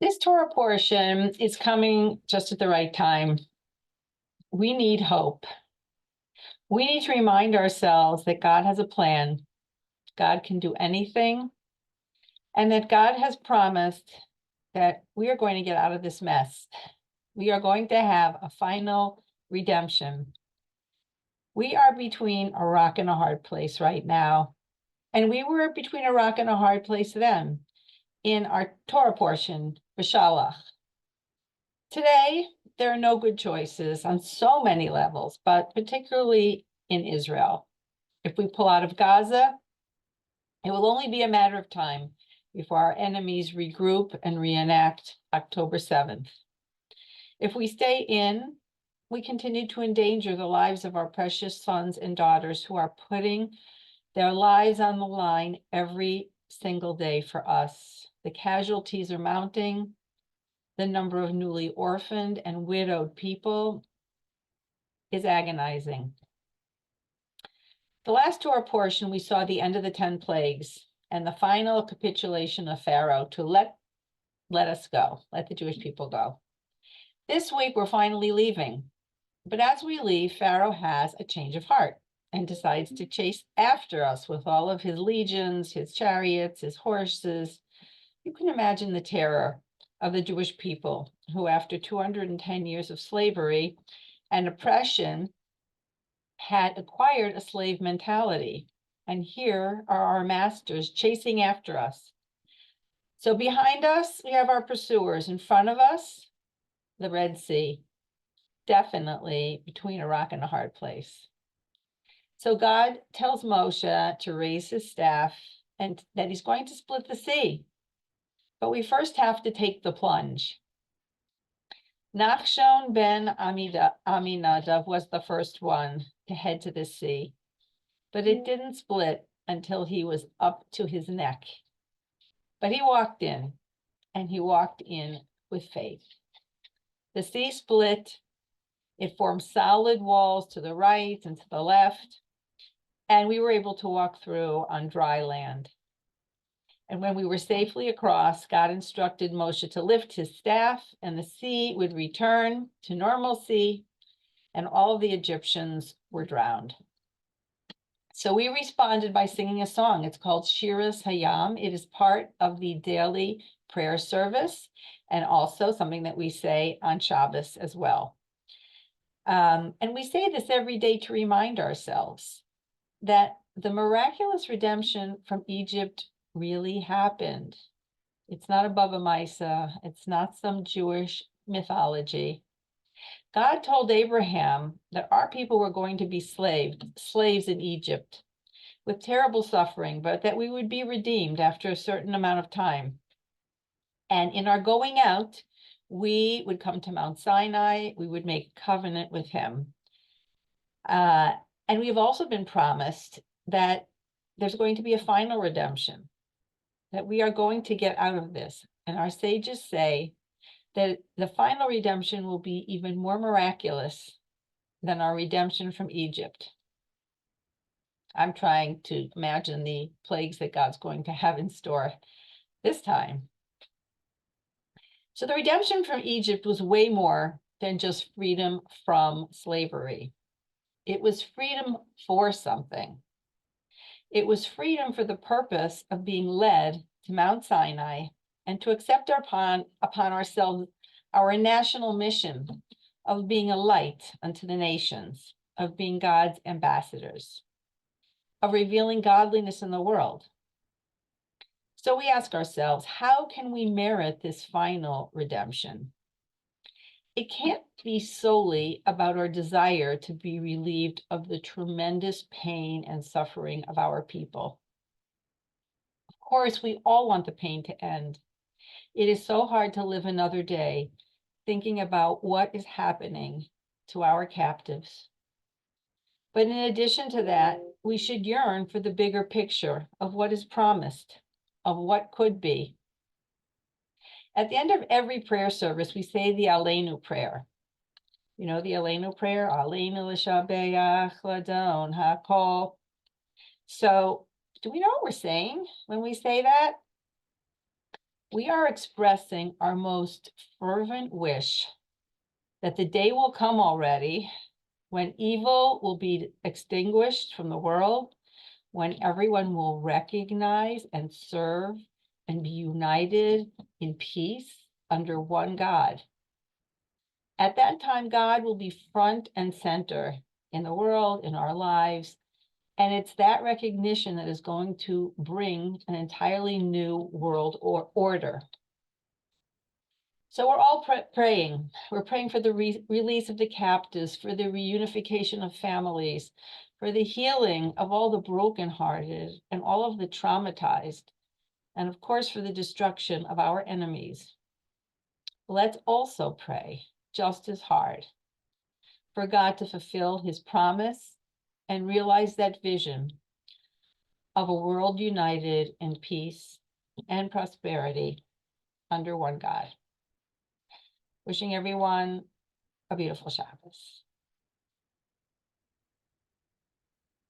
This Torah portion is coming just at the right time. We need hope. We need to remind ourselves that God has a plan. God can do anything, and that God has promised that we are going to get out of this mess. We are going to have a final redemption. We are between a rock and a hard place right now, and we were between a rock and a hard place then in our Torah portion, Beshalach. Today, there are no good choices on so many levels, but particularly in Israel. If we pull out of Gaza, it will only be a matter of time before our enemies regroup and reenact October 7th. If we stay in, we continue to endanger the lives of our precious sons and daughters who are putting their lives on the line every single day for us. The casualties are mounting. The number of newly orphaned and widowed people is agonizing. The last Torah portion, we saw the end of the 10 plagues and the final capitulation of Pharaoh to let us go, let the Jewish people go. This week, we're finally leaving. But as we leave, Pharaoh has a change of heart and decides to chase after us with all of his legions, his chariots, his horses. You can imagine the terror of the Jewish people who, after 210 years of slavery and oppression, had acquired a slave mentality. And here are our masters chasing after us. So behind us, we have our pursuers. In front of us, the Red Sea, definitely between a rock and a hard place. So God tells Moshe to raise his staff and that he's going to split the sea. But we first have to take the plunge. Nachshon ben Aminadav was the first one to head to the sea, but it didn't split until he was up to his neck. But he walked in, and he walked in with faith. The sea split. It formed solid walls to the right and to the left, and we were able to walk through on dry land. And when we were safely across, God instructed Moshe to lift his staff, and the sea would return to normalcy, and all of the Egyptians were drowned. So we responded by singing a song. It's called Shiras Hayam. It is part of the daily prayer service, and also something that we say on Shabbos as well. And we say this every day to remind ourselves that the miraculous redemption from Egypt really happened. It's not a Baba Misa. It's not some Jewish mythology. God told Abraham that our people were going to be slaves in Egypt with terrible suffering, but that we would be redeemed after a certain amount of time. And in our going out, we would come to Mount Sinai. We would make a covenant with him. And we've also been promised that there's going to be a final redemption, that we are going to get out of this. And our sages say that the final redemption will be even more miraculous than our redemption from Egypt. I'm trying to imagine the plagues that God's going to have in store this time. So the redemption from Egypt was way more than just freedom from slavery. It was freedom for something. It was freedom for the purpose of being led to Mount Sinai and to accept upon ourselves our national mission of being a light unto the nations, of being God's ambassadors, of revealing godliness in the world. So we ask ourselves, how can we merit this final redemption? It can't be solely about our desire to be relieved of the tremendous pain and suffering of our people. Of course, we all want the pain to end. It is so hard to live another day thinking about what is happening to our captives. But in addition to that, we should yearn for the bigger picture of what is promised, of what could be. At the end of every prayer service, we say the Aleinu prayer. You know the Aleinu prayer? Aleinu l'shabeach ladon hakol. So do we know what we're saying when we say that? we are expressing our most fervent wish that the day will come already when evil will be extinguished from the world, when everyone will recognize and serve and be united in peace under one God. At that time, God will be front and center in the world, in our lives, and it's that recognition that is going to bring an entirely new world or order. So we're all praying. We're praying for the release of the captives, for the reunification of families, for the healing of all the brokenhearted and all of the traumatized, and of course, for the destruction of our enemies. Let's also pray just as hard for God to fulfill his promise and realize that vision of a world united in peace and prosperity under one God. Wishing everyone a beautiful Shabbos.